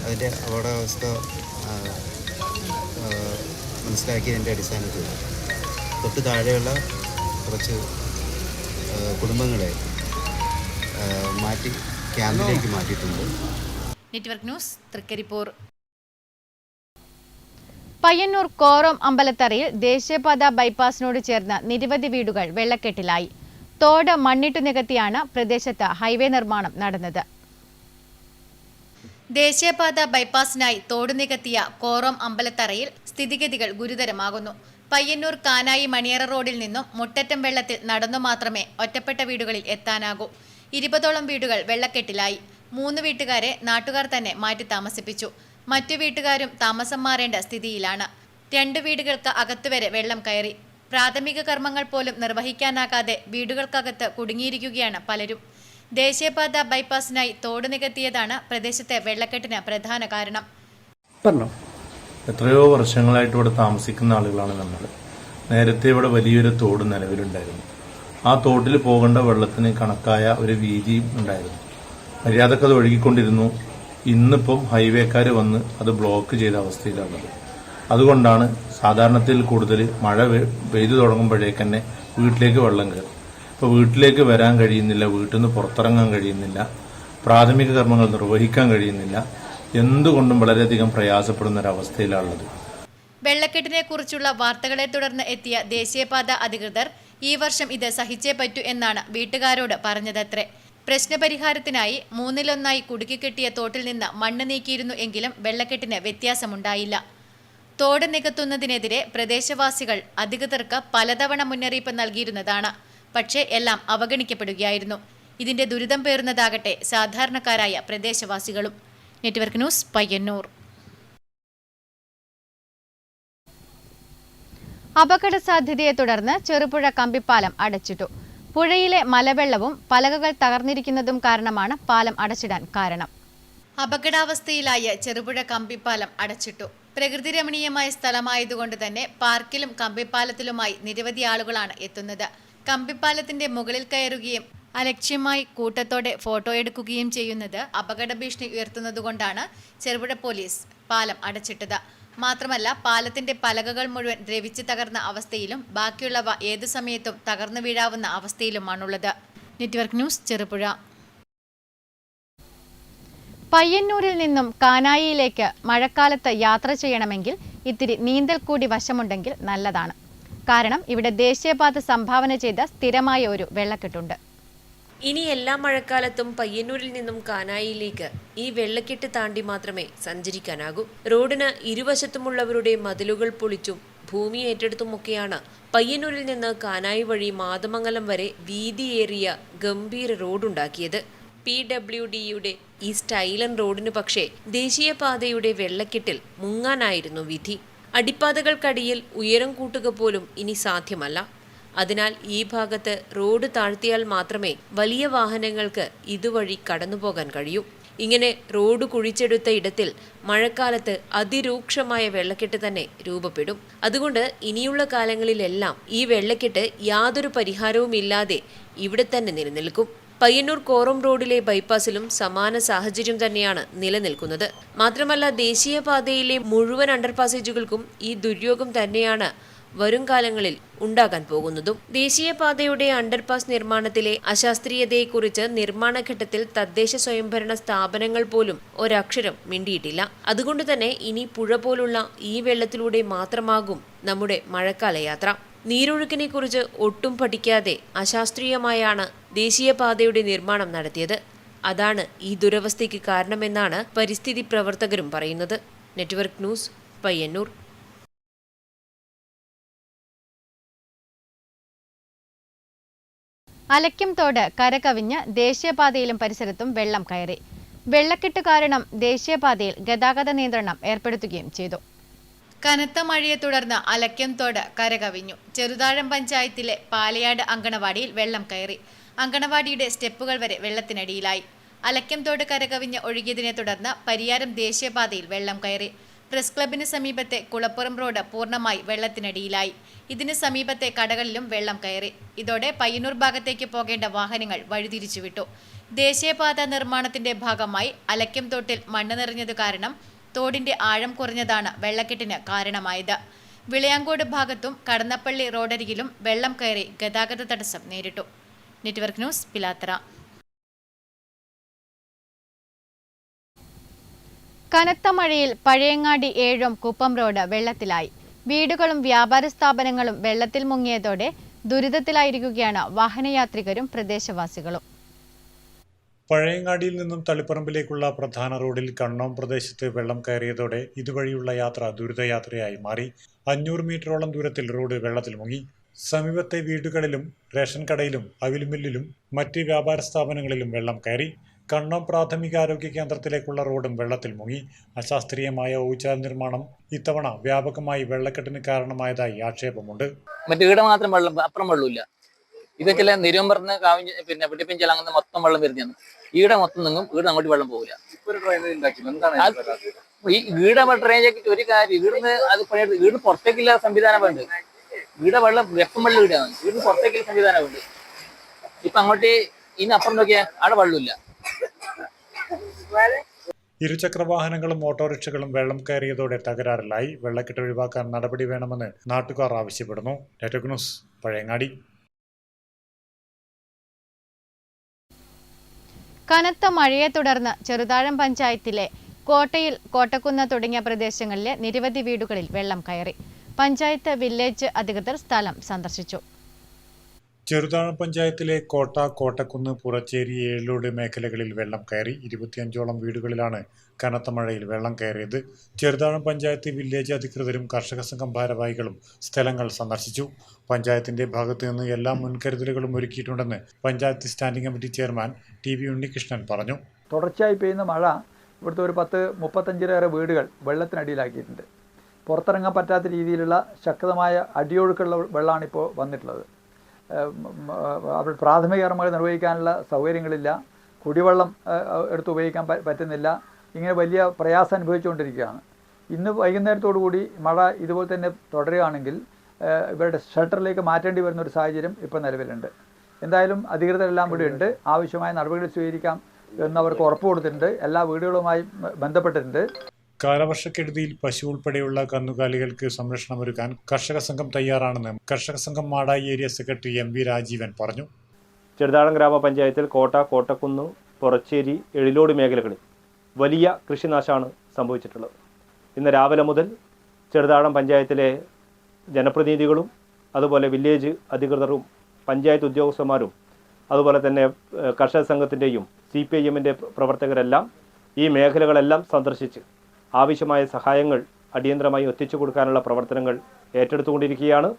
അതിൻ്റെ അപകടാവസ്ഥ മനസ്സിലാക്കിയതിൻ്റെ അടിസ്ഥാനത്തിൽ തൊട്ട് താഴെയുള്ള കുറച്ച് കുടുംബങ്ങളെ മാറ്റി ക്യാമ്പിലേക്ക് മാറ്റിയിട്ടുണ്ട്. Network news, Trikaripur. പയ്യന്നൂർ കോറം അമ്പലത്തറയിൽ ദേശീയപാത ബൈപ്പാസിനോട് ചേർന്ന് നിരവധി വീടുകൾ വെള്ളക്കെട്ടിലായി. തോട് മണ്ണിട്ടു നികത്തിയാണ് പ്രദേശത്ത് ഹൈവേ നിർമ്മാണം നടന്നത്. ദേശീയപാത ബൈപ്പാസിനായി തോട് നികത്തിയ കോറം അമ്പലത്തറയിൽ സ്ഥിതിഗതികൾ ഗുരുതരമാകുന്നു. പയ്യന്നൂർ കാനായി മണിയറ റോഡിൽ നിന്നും മുട്ടറ്റം വെള്ളത്തിൽ നടന്നു മാത്രമേ ഒറ്റപ്പെട്ട വീടുകളിൽ എത്താനാകൂ. 20ഓളം വീടുകൾ വെള്ളക്കെട്ടിലായി. 3 വീട്ടുകാരെ നാട്ടുകാർ തന്നെ മാറ്റി താമസിപ്പിച്ചു. മറ്റു വീട്ടുകാരും താമസം മാറേണ്ട സ്ഥിതിയിലാണ്. 2 വീടുകൾക്ക് അകത്തുവരെ വെള്ളം കയറി. പ്രാഥമിക കർമ്മങ്ങൾ പോലും നിർവഹിക്കാനാകാതെ വീടുകൾക്കകത്ത് കുടുങ്ങിയിരിക്കുകയാണ് പലരും. ദേശീയപാത ബൈപ്പാസിനായി തോട് നികത്തിയതാണ് പ്രദേശത്തെ വെള്ളക്കെട്ടിന് പ്രധാന കാരണം. എത്രയോ വർഷങ്ങളായിട്ട് ഇവിടെ താമസിക്കുന്ന ആളുകളാണ് നമ്മൾ. നേരത്തെ ഇവിടെ വലിയൊരു തോട് നിലവിലുണ്ടായിരുന്നു. ആ തോട്ടിൽ പോകേണ്ട വെള്ളത്തിന് കണക്കായ ഒരു വീതിയും ഉണ്ടായിരുന്നു. മര്യാദക്ക് അത് ഒഴുകിക്കൊണ്ടിരുന്നു. ഇന്നിപ്പം ഹൈവേക്കാർ വന്ന് അത് ബ്ലോക്ക് ചെയ്ത അവസ്ഥയിലാണുള്ളത്. അതുകൊണ്ടാണ് സാധാരണത്തിൽ കൂടുതൽ മഴ പെയ്തു തുടങ്ങുമ്പോഴേക്ക് തന്നെ വീട്ടിലേക്ക് വെള്ളം കയറും. ഇപ്പോൾ വീട്ടിലേക്ക് വരാൻ കഴിയുന്നില്ല, വീട്ടിൽ നിന്ന് പുറത്തിറങ്ങാൻ കഴിയുന്നില്ല, പ്രാഥമിക കർമ്മങ്ങൾ നിർവഹിക്കാൻ കഴിയുന്നില്ല. എന്തുകൊണ്ടും വളരെയധികം പ്രയാസപ്പെടുന്ന ഒരവസ്ഥയിലാണുള്ളത്. വെള്ളക്കെട്ടിനെ കുറിച്ചുള്ള വാർത്തകളെ തുടർന്ന് എത്തിയ ദേശീയപാത അധികൃതർ ഈ വർഷം ഇത് സഹിച്ചേ പറ്റൂ എന്നാണ് വീട്ടുകാരോട് പറഞ്ഞതത്രേ. പ്രശ്നപരിഹാരത്തിനായി 1/3 കുടുക്കിക്കെട്ടിയ തോട്ടിൽ നിന്ന് മണ്ണ് നീക്കിയിരുന്നു എങ്കിലും വെള്ളക്കെട്ടിന് വ്യത്യാസമുണ്ടായില്ല. തോട് നികത്തുന്നതിനെതിരെ പ്രദേശവാസികൾ അധികൃതർക്ക് പലതവണ മുന്നറിയിപ്പ് നൽകിയിരുന്നതാണ്. പക്ഷേ എല്ലാം അവഗണിക്കപ്പെടുകയായിരുന്നു. ഇതിന്റെ ദുരിതം പേറുന്നതാകട്ടെ സാധാരണക്കാരായ പ്രദേശവാസികളും. Network news, Payyanur. അപകട സാധ്യതയെ തുടർന്ന് ചെറുപുഴ കമ്പിപ്പാലം അടച്ചിട്ടു. പുഴയിലെ മലവെള്ളവും പലകകൾ തകർന്നിരിക്കുന്നതും കാരണമാണ് പാലം അടച്ചിടാൻ കാരണം. അപകടാവസ്ഥയിലായ ചെറുപുഴ കമ്പിപ്പാലം അടച്ചിട്ടു. പ്രകൃതി രമണീയമായ സ്ഥലമായതുകൊണ്ട് തന്നെ പാർക്കിലും കമ്പിപ്പാലത്തിലുമായി നിരവധി ആളുകളാണ് എത്തുന്നത്. കമ്പിപ്പാലത്തിന്റെ മുകളിൽ കയറുകയും അലക്ഷ്യമായി കൂട്ടത്തോടെ ഫോട്ടോ എടുക്കുകയും ചെയ്യുന്നത് അപകട ഭീഷണി ഉയർത്തുന്നതുകൊണ്ടാണ് ചെറുപുഴ പോലീസ് പാലം അടച്ചിട്ടത്. മാത്രമല്ല, പാലത്തിന്റെ പലകകൾ മുഴുവൻ ദ്രവിച്ച് തകർന്ന അവസ്ഥയിലും ബാക്കിയുള്ളവ ഏതു സമയത്തും തകർന്നു വീഴാവുന്ന അവസ്ഥയിലുമാണുള്ളത്. Network news, Cherupuzha. പയ്യന്നൂരിൽ നിന്നും കാനായിയിലേക്ക് മഴക്കാലത്ത് യാത്ര ചെയ്യണമെങ്കിൽ ഇത്തിരി നീന്തൽ കൂടി വശമുണ്ടെങ്കിൽ നല്ലതാണ്. കാരണം ഇവിടെ ദേശീയപാത സംഭാവന ചെയ്ത സ്ഥിരമായ ഒരു വെള്ളക്കെട്ടുണ്ട്. ഇനി എല്ലാ മഴക്കാലത്തും പയ്യന്നൂരിൽ നിന്നും കാനായിയിലേക്ക് ഈ വെള്ളക്കെട്ട് താണ്ടി മാത്രമേ സഞ്ചരിക്കാനാകൂ. റോഡിന് ഇരുവശത്തുമുള്ളവരുടെ മതിലുകൾ പൊളിച്ചും ഭൂമി ഏറ്റെടുത്തുമൊക്കെയാണ് പയ്യന്നൂരിൽ നിന്ന് കാനായി വഴി മാതമംഗലം വരെ വീതിയേറിയ ഗംഭീര റോഡുണ്ടാക്കിയത്. PWDയുടെ ഈ സ്റ്റൈലൻ റോഡിന് പക്ഷേ ദേശീയപാതയുടെ വെള്ളക്കെട്ടിൽ മുങ്ങാനായിരുന്നു വിധി. അടിപ്പാതകൾക്കടിയിൽ ഉയരം കൂട്ടുക പോലും ഇനി സാധ്യമല്ല. അതിനാൽ ഈ ഭാഗത്ത് റോഡ് താഴ്ത്തിയാൽ മാത്രമേ വലിയ വാഹനങ്ങൾക്ക് ഇതുവഴി കടന്നുപോകാൻ കഴിയൂ. ഇങ്ങനെ റോഡ് കുഴിച്ചെടുത്ത ഇടത്തിൽ മഴക്കാലത്ത് അതിരൂക്ഷമായ വെള്ളക്കെട്ട് തന്നെ രൂപപ്പെടും. അതുകൊണ്ട് ഇനിയുള്ള കാലങ്ങളിലെല്ലാം ഈ വെള്ളക്കെട്ട് യാതൊരു പരിഹാരവുമില്ലാതെ ഇവിടെ തന്നെ നിലനിൽക്കും. പയ്യന്നൂർ കോറം റോഡിലെ ബൈപ്പാസിലും സമാന സാഹചര്യം തന്നെയാണ് നിലനിൽക്കുന്നത്. മാത്രമല്ല, ദേശീയപാതയിലെ മുഴുവൻ അണ്ടർപാസേജുകൾക്കും ഈ ദുര്യോഗം തന്നെയാണ് വരും കാലങ്ങളിൽ ഉണ്ടാകാൻ പോകുന്നതും. ദേശീയപാതയുടെ അണ്ടർപാസ് നിർമ്മാണത്തിലെ അശാസ്ത്രീയതയെക്കുറിച്ച് നിർമ്മാണ ഘട്ടത്തിൽ തദ്ദേശ സ്വയംഭരണ സ്ഥാപനങ്ങൾ പോലും ഒരക്ഷരം മിണ്ടിയിട്ടില്ല. അതുകൊണ്ട് തന്നെ ഇനി പുഴ പോലുള്ള ഈ വെള്ളത്തിലൂടെ മാത്രമാകും നമ്മുടെ മഴക്കാല യാത്ര. നീരൊഴുക്കിനെ കുറിച്ച് ഒട്ടും പഠിക്കാതെ അശാസ്ത്രീയമായാണ് ദേശീയപാതയുടെ നിർമ്മാണം നടത്തിയത്. അതാണ് ഈ ദുരവസ്ഥയ്ക്ക് കാരണമെന്നാണ് പരിസ്ഥിതി പ്രവർത്തകരും പറയുന്നത്. Network news, Payyanur. അലക്യം തോട് കരകവിഞ്ഞ് ദേശീയപാതയിലും പരിസരത്തും വെള്ളം കയറി. വെള്ളക്കെട്ട് കാരണം ദേശീയപാതയിൽ ഗതാഗത നിയന്ത്രണം ഏർപ്പെടുത്തുകയും ചെയ്തു. കനത്ത മഴയെ തുടർന്ന് അലക്യം തോട് കരകവിഞ്ഞു. ചെറുതാഴം പഞ്ചായത്തിലെ പാലയാട് അങ്കണവാടിയിൽ വെള്ളം കയറി. അങ്കണവാടിയുടെ സ്റ്റെപ്പുകൾ വരെ വെള്ളത്തിനടിയിലായി. അലക്യം തോട് കരകവിഞ്ഞ് ഒഴുകിയതിനെ തുടർന്ന് പരിയാരം ദേശീയപാതയിൽ വെള്ളം കയറി. പ്രസ് ക്ലബിന് സമീപത്തെ കുളപ്പുറം റോഡ് പൂർണ്ണമായി വെള്ളത്തിനടിയിലായി. ഇതിന് സമീപത്തെ കടകളിലും വെള്ളം കയറി. ഇതോടെ പയ്യന്നൂർ ഭാഗത്തേക്ക് പോകേണ്ട വാഹനങ്ങൾ വഴിതിരിച്ചുവിട്ടു. ദേശീയപാത നിർമ്മാണത്തിന്റെ ഭാഗമായി അലക്യം തോട്ടിൽ മണ്ണ് നിറഞ്ഞത് കാരണം തോടിന്റെ ആഴം കുറഞ്ഞതാണ് വെള്ളക്കെട്ടിന് കാരണമായത്. വിളയാങ്കോട് ഭാഗത്തും കടന്നപ്പള്ളി റോഡരികിലും വെള്ളം കയറി ഗതാഗത തടസ്സം നേരിട്ടു. Network news, Pilathara. കനത്ത മഴയിൽ പഴയങ്ങാടി ഏഴോം കുപ്പം റോഡ് വെള്ളത്തിലായി. വീടുകളും വ്യാപാര സ്ഥാപനങ്ങളും വെള്ളത്തിൽ മുങ്ങിയതോടെ ദുരിതത്തിലായിരിക്കുകയാണ് വാഹനയാത്രികരും പ്രദേശവാസികളും. പഴയങ്ങാടിയിൽ നിന്നും തളിപ്പറമ്പിലേക്കുള്ള പ്രധാന റോഡിൽ കണ്ണോം പ്രദേശത്ത് വെള്ളം കയറിയതോടെ ഇതുവഴിയുള്ള യാത്ര ദുരിതയാത്രയായി മാറി. 500 മീറ്ററോളം ദൂരത്തിൽ റോഡ് വെള്ളത്തിൽ മുങ്ങി. സമീപത്തെ വീടുകളിലും റേഷൻ കടയിലും അവിൽമില്ലിലും മറ്റ് വ്യാപാര സ്ഥാപനങ്ങളിലും വെള്ളം കയറി. കണ്ണോം പ്രാഥമികാരോഗ്യ കേന്ദ്രത്തിലേക്കുള്ള റോഡും വെള്ളത്തിൽ മുങ്ങി. അശാസ്ത്രീയമായ ഊച്ചാൽ നിർമ്മാണം ഇത്തവണ വ്യാപകമായി വെള്ളക്കെട്ടിന് കാരണമായതായി ആക്ഷേപമുണ്ട്. മറ്റു ഇവിടെ മാത്രം വെള്ളം, അപ്പുറം വെള്ളമില്ല. ഇതൊക്കെ നിരുവമ്പറന്ന് പിന്നെ വെട്ടിപ്പിഞ്ചൽ അങ്ങനെ മൊത്തം വെള്ളം വരുന്നതാണ്. ഈടെ മൊത്തം നിന്നും വീട് അങ്ങോട്ട് വെള്ളം പോകില്ല. ഈ വീടെ ഡ്രെയിനേജ് ഒരു കാര്യം വീടിന് അത് പണിയെടുത്ത് വീടിന് പുറത്തേക്കില്ല സംവിധാനം വേണ്ട. വീടെ വെള്ളം വെപ്പം വെള്ളം വീടാണ്. വീടിന് പുറത്തേക്കുള്ള സംവിധാനം വേണ്ട. ഇപ്പൊ അങ്ങോട്ട് ഇനി അപ്പുറം നോക്കിയാൽ അവിടെ വെള്ളമില്ല. ഇരുചക്രവാഹനങ്ങളും ഓട്ടോറിക്ഷകളും വെള്ളം കയറിയതോടെ തകരാറിലായി. വെള്ളക്കെട്ട് ഒഴിവാക്കാൻ നടപടി വേണമെന്ന് നാട്ടുകാർ ആവശ്യപ്പെടുന്നു. Network news, Pazhayangadi. കനത്ത മഴയെ തുടർന്ന് ചെറുതാഴം പഞ്ചായത്തിലെ കോട്ടയിൽ, കോട്ടക്കുന്ന് തുടങ്ങിയ പ്രദേശങ്ങളിലെ നിരവധി വീടുകളിൽ വെള്ളം കയറി. പഞ്ചായത്ത് വില്ലേജ് അധികൃതർ സ്ഥലം സന്ദർശിച്ചു. ചെറുതാഴം പഞ്ചായത്തിലെ കോട്ട, കോട്ടക്കുന്ന്, പുറച്ചേരി, ഏഴലോട് മേഖലകളിൽ വെള്ളം കയറി. 25ഓളം വീടുകളിലാണ് കനത്ത മഴയിൽ വെള്ളം കയറിയത്. ചെറുതാഴം പഞ്ചായത്ത് വില്ലേജ് അധികൃതരും കർഷക സംഘം ഭാരവാഹികളും സ്ഥലങ്ങൾ സന്ദർശിച്ചു. പഞ്ചായത്തിന്റെ ഭാഗത്തു നിന്ന് എല്ലാ മുൻകരുതലുകളും ഒരുക്കിയിട്ടുണ്ടെന്ന് panchayat standing committee chairman T V Unnikrishnan പറഞ്ഞു. തുടർച്ചയായി പെയ്യുന്ന മഴ ഇവിടുത്തെ ഒരു 10-35 വീടുകൾ വെള്ളത്തിനടിയിലാക്കിയിട്ടുണ്ട്. പുറത്തിറങ്ങാൻ പറ്റാത്ത രീതിയിലുള്ള ശക്തമായ അടിയൊഴുക്കുള്ള വെള്ളമാണ് ഇപ്പോൾ വന്നിട്ടുള്ളത്. അവിടെ പ്രാഥമിക കർമ്മങ്ങൾ നിർവഹിക്കാനുള്ള സൗകര്യങ്ങളില്ല, കുടിവെള്ളം എടുത്ത് ഉപയോഗിക്കാൻ പറ്റുന്നില്ല. ഇങ്ങനെ വലിയ പ്രയാസം അനുഭവിച്ചുകൊണ്ടിരിക്കുകയാണ്. ഇന്ന് വൈകുന്നേരത്തോടുകൂടി മഴ ഇതുപോലെ തന്നെ തുടരുകയാണെങ്കിൽ ഇവരുടെ ഷെൽട്ടറിലേക്ക് മാറ്റേണ്ടി വരുന്ന ഒരു സാഹചര്യം ഇപ്പോൾ നിലവിലുണ്ട്. എന്തായാലും അധികൃതരെല്ലാം ഇവിടെ ഉണ്ട്. ആവശ്യമായ നടപടികൾ സ്വീകരിക്കാം എന്നവർക്ക് ഉറപ്പ് കൊടുത്തിട്ടുണ്ട്. എല്ലാ വീടുകളുമായി ബന്ധപ്പെട്ടിട്ടുണ്ട്. കാലവർഷക്കെടുതിയിൽ പശു ഉൾപ്പെടെയുള്ള കന്നുകാലികൾക്ക് സംരക്ഷണമൊരുക്കാൻ കർഷക സംഘം തയ്യാറാണെന്ന് കർഷക സംഘം Madayi area secretary M V Rajeevan പറഞ്ഞു. ചെറുതാഴം ഗ്രാമപഞ്ചായത്തിൽ കോട്ട, കോട്ടക്കുന്ന്, പുറച്ചേരി, എഴിലോട് മേഖലകളിൽ വലിയ കൃഷിനാശമാണ് സംഭവിച്ചിട്ടുള്ളത്. ഇന്ന് രാവിലെ മുതൽ ചെറുതാഴം പഞ്ചായത്തിലെ ജനപ്രതിനിധികളും അതുപോലെ വില്ലേജ് അധികൃതരും പഞ്ചായത്ത് ഉദ്യോഗസ്ഥന്മാരും അതുപോലെ തന്നെ കർഷക സംഘത്തിൻ്റെയും CPIMൻ്റെ പ്രവർത്തകരെല്ലാം ഈ മേഖലകളെല്ലാം സന്ദർശിച്ച് ആവശ്യമായ സഹായങ്ങൾ അടിയന്തരമായി എത്തിച്ചു കൊടുക്കാനുള്ള പ്രവർത്തനങ്ങൾ ഏറ്റെടുത്തുകൊണ്ടിരിക്കുകയാണ്.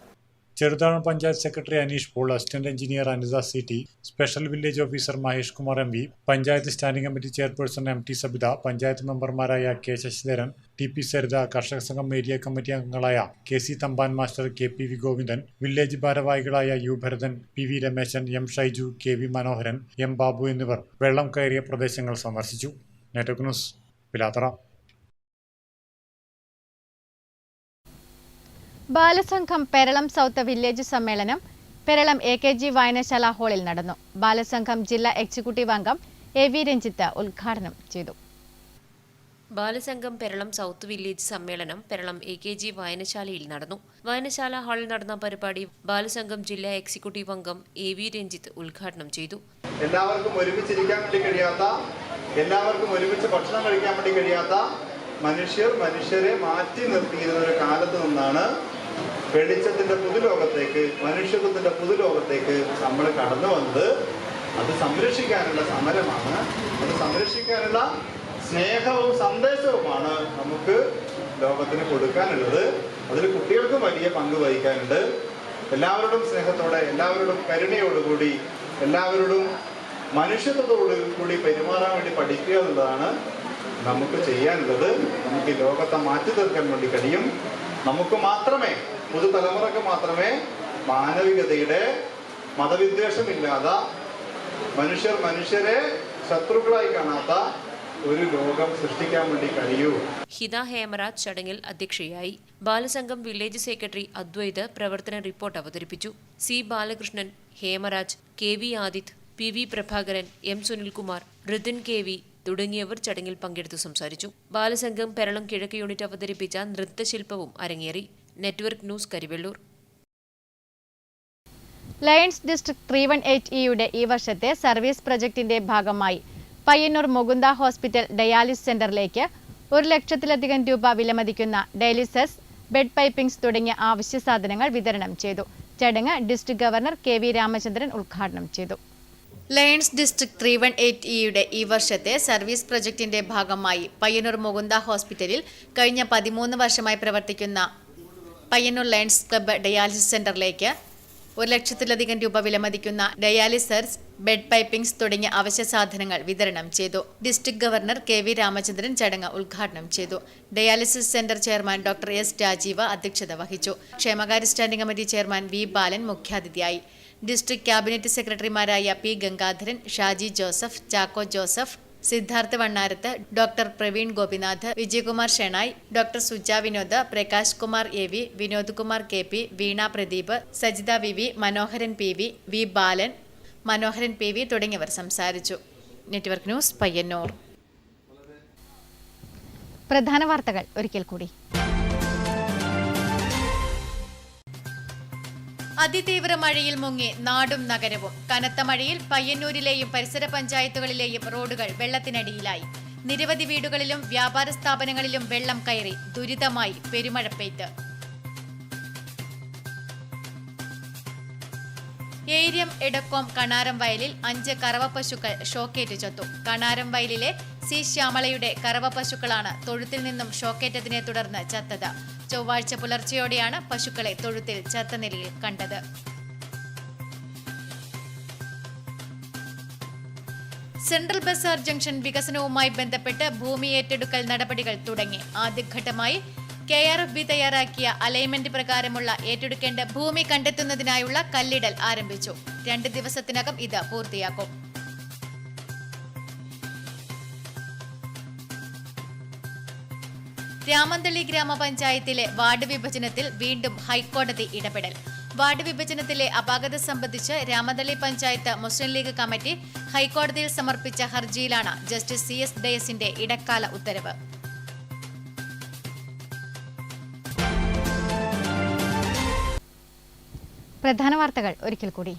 Cheruthazham panchayat secretary Aneesh Paul, assistant engineer Anitha CT, special village officer Mahesh Kumar MV, panchayat standing committee chairperson MT Sabitha, panchayat മെമ്പർമാരായ K Sasidharan, TP Saritha, Karshaka Sangham area committee അംഗങ്ങളായ KC Thampan master, KPV Govindan, village ഭാരവാഹികളായ U Bharathan, PV Rameshan, M Shaiju, KV Manoharan, M Babu എന്നിവർ വെള്ളം കയറിയ പ്രദേശങ്ങൾ സന്ദർശിച്ചു. Network news, Pilathara. Balasangham Peralam south village സമ്മേളനം പെരളം AKG വായനശാല ഹാളിൽ നടന്നു. ബാലസംഘം ജില്ലാ എക്സിക്യൂട്ടീവ് അംഗം AV രഞ്ജിത്ത് ഉദ്ഘാടനം ചെയ്തു. ബാലസംഘം പെരളം സൗത്ത് വില്ലേജ് സമ്മേളനം പെരളം AKG വായനശാലയിൽ നടന്നു. വായനശാല ഹാളിൽ നടന്ന പരിപാടി ബാലസംഘം ജില്ലാ എക്സിക്യൂട്ടീവ് അംഗം AV രഞ്ജിത്ത് ഉദ്ഘാടനം ചെയ്തു. എല്ലാവർക്കും ഒരുമിച്ചിരിക്കാൻ വേണ്ടി കഴിയാത്ത, എല്ലാവർക്കും ഒരുമിച്ച് ഭക്ഷണം കഴിക്കാൻ വേണ്ടി കഴിയാത്ത മനുഷ്യരെ മാറ്റി നിർത്തിയിരുന്ന ഒരു കാലത്ത് നിന്നാണ് വെളിച്ചത്തിന്റെ പുതുലോകത്തേക്ക്, മനുഷ്യത്വത്തിന്റെ പുതുലോകത്തേക്ക് നമ്മൾ കടന്നു വന്നത്. അത് സംരക്ഷിക്കാനുള്ള സമരമാണ്, അത് സംരക്ഷിക്കാനുള്ള സ്നേഹവും സന്ദേശവുമാണ് നമുക്ക് ലോകത്തിന് കൊടുക്കാനുള്ളത്. അതിൽ കുട്ടികൾക്കും വലിയ പങ്ക് വഹിക്കാനുണ്ട്. എല്ലാവരോടും സ്നേഹത്തോടെ, എല്ലാവരോടും കരുണയോടുകൂടി, എല്ലാവരോടും മനുഷ്യത്വത്തോടു കൂടി പെരുമാറാൻ വേണ്ടി പഠിക്കുക എന്നുള്ളതാണ് നമുക്ക് ചെയ്യാനുള്ളത്. നമുക്ക് ഈ ലോകത്തെ മാറ്റി തീർക്കാൻ വേണ്ടി കഴിയും. നമുക്ക് മാത്രമേ, പുതുതലമുറക്ക് മാത്രമേ മാനവികതയുടെ, മതവിദ്വേഷമില്ലാതെ, മനുഷ്യരെ ശത്രുക്കളായി കാണാത്ത ഒരു ലോകം സൃഷ്ടിക്കാൻ വേണ്ടി കഴിയൂ. ഹിത ഹേമരാജ് ചടങ്ങിൽ അധ്യക്ഷയായി. ബാലസംഘം വില്ലേജ് സെക്രട്ടറി അദ്വൈത് പ്രവർത്തന റിപ്പോർട്ട് അവതരിപ്പിച്ചു. C Balakrishnan, Hemraj, KV Adith, PV Prabhakaran, M Sunilkumar, ഋതിൻ KV തുടങ്ങിയവർ ചടങ്ങിൽ പങ്കെടുത്തു സംസാരിച്ചു. ബാലസംഘം പെരളം കിഴക്ക് യൂണിറ്റ് അവതരിപ്പിച്ച നൃത്തശില്പവും അരങ്ങേറി. Network news, Karivellur. Lions district 318E ഈ വർഷത്തെ സർവീസ് പ്രൊജക്ടിന്റെ ഭാഗമായി പയ്യന്നൂർ മുകുന്ദ ഹോസ്പിറ്റൽ ഡയാലിസിസ് സെന്ററിലേക്ക് 1 ലക്ഷത്തിലധികം രൂപ വിലമതിക്കുന്ന ഡയാലിസിസ്, ബെഡ് പൈപ്പിംഗ്സ് തുടങ്ങിയ ആവശ്യ സാധനങ്ങൾ വിതരണം ചെയ്തു. ചടങ്ങ് ഡിസ്ട്രിക്ട് ഗവർണർ KV രാമചന്ദ്രൻ ഉദ്ഘാടനം ചെയ്തു. ലയൺസ് ഡിസ്ട്രിക്ട് 318E ഈ വർഷത്തെ സർവീസ് പ്രൊജക്ടിന്റെ ഭാഗമായി പയ്യന്നൂർ മുകുന്ദ ഹോസ്പിറ്റലിൽ കഴിഞ്ഞ 13 വർഷമായി പ്രവർത്തിക്കുന്ന പയ്യന്നൂർ ലയൺസ് ക്ലബ്ബ് ഡയാലിസിസ് സെന്ററിലേക്ക് 1 ലക്ഷത്തിലധികം രൂപ വിലമതിക്കുന്ന ഡയാലിസേഴ്സ്, ബെഡ് പൈപ്പിംഗ്സ് തുടങ്ങിയ അവശ്യ സാധനങ്ങൾ വിതരണം ചെയ്തു. ഡിസ്ട്രിക്ട് ഗവർണർ KV രാമചന്ദ്രൻ ചടങ്ങ് ഉദ്ഘാടനം ചെയ്തു. Dialysis centre chairman doctor S Rajeev അധ്യക്ഷത വഹിച്ചു. ക്ഷേമകാര്യ standing committee chairman V Balan മുഖ്യാതിഥിയായി. ഡിസ്ട്രിക്ട് ക്യാബിനറ്റ് സെക്രട്ടറിമാരായ P Gangadharan, Shaji Joseph, Chacko Joseph, Siddharth Vannarath, doctor Praveen Gopinath, Vijayakumar Shenoy, doctor Suja Vinod, Prakash Kumar AV, Vinod Kumar KP, Veena Pradeep, Sajitha VV, Manoharan PV, V Balan, Manoharan PV തുടങ്ങിയവർ സംസാരിച്ചു. Network news, Payyanur. പ്രധാന വാർത്തകൾ ഒരിക്കൽ കൂടി. അതിതീവ്ര മഴയിൽ മുങ്ങി നാടും നഗരവും. കനത്ത മഴയിൽ പയ്യന്നൂരിലെയും പരിസര പഞ്ചായത്തുകളിലെയും റോഡുകൾ വെള്ളത്തിനടിയിലായി. നിരവധി വീടുകളിലും വ്യാപാര സ്ഥാപനങ്ങളിലും വെള്ളം കയറി. ദുരിതമായി പെരുമഴപ്പെയ്ത്ത്. ഏര്യം എടക്കോം കണാരം വയലിൽ 5 കറവ പശുക്കൾ ഷോക്കേറ്റ് ചത്തു. കണാരം വയലിലെ സി ശ്യാമളയുടെ കറവ പശുക്കളാണ് തൊഴുത്തിൽ നിന്നും ഷോക്കേറ്റതിനെ തുടർന്ന് ചത്തത്. ചൊവ്വാഴ്ച പുലർച്ചെയോടെയാണ് പശുക്കളെ തൊഴുത്തിൽ ചത്ത നിലയിൽ കണ്ടത്. സെൻട്രൽ ബസാർ ജംഗ്ഷൻ വികസനവുമായി ബന്ധപ്പെട്ട് ഭൂമി ഏറ്റെടുക്കൽ നടപടികൾ തുടങ്ങി. ആദ്യഘട്ടമായി KRFB തയ്യാറാക്കിയ അലൈൻമെന്റ് പ്രകാരമുള്ള ഏറ്റെടുക്കേണ്ട ഭൂമി കണ്ടെത്തുന്നതിനായുള്ള കല്ലിടൽ ആരംഭിച്ചു. 2 ദിവസത്തിനകം ഇത് പൂർത്തിയാക്കും. രാമന്തളി ഗ്രാമപഞ്ചായത്തിലെ വാർഡ് വിഭജനത്തിൽ വീണ്ടും ഹൈക്കോടതി ഇടപെടൽ. വാർഡ് വിഭജനത്തിലെ അപാകത സംബന്ധിച്ച് രാമന്തളി പഞ്ചായത്ത് മുസ്ലിം ലീഗ് കമ്മിറ്റി ഹൈക്കോടതിയിൽ സമർപ്പിച്ച ഹർജിയിലാണ് ജസ്റ്റിസ് CS ഡയസിന്റെ ഇടക്കാല ഉത്തരവ്. പ്രധാന വാർത്തകൾ ഒരിക്കൽ കൂടി.